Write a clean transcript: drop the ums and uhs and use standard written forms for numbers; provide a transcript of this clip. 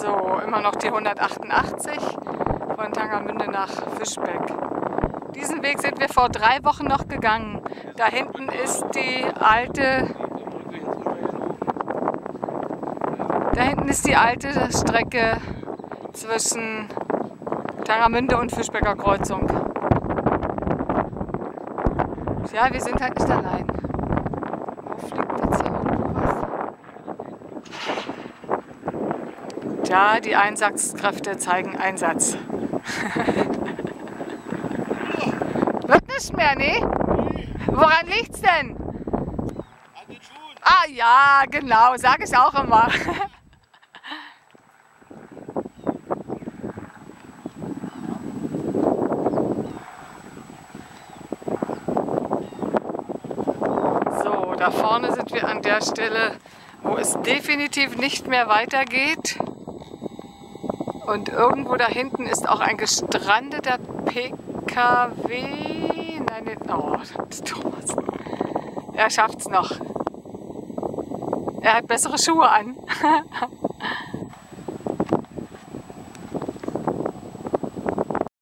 So, immer noch die 188 von Tangermünde nach Fischbeck. Diesen Weg sind wir vor 3 Wochen noch gegangen. Da hinten ist die alte Strecke zwischen Tangermünde und Fischbecker Kreuzung. Ja, wir sind halt nicht allein. Wo fliegt jetzt hier irgendwo was? Ja, die Einsatzkräfte zeigen Einsatz. Wird nicht mehr, ne? Woran liegt's denn? An den Schuhen. Ah ja, genau, sage ich auch immer. So, da vorne sind wir an der Stelle, wo es definitiv nicht mehr weitergeht. Und irgendwo da hinten ist auch ein gestrandeter PKW. Nein, nicht. Oh, das ist Thomas. Er schafft's noch. Er hat bessere Schuhe an.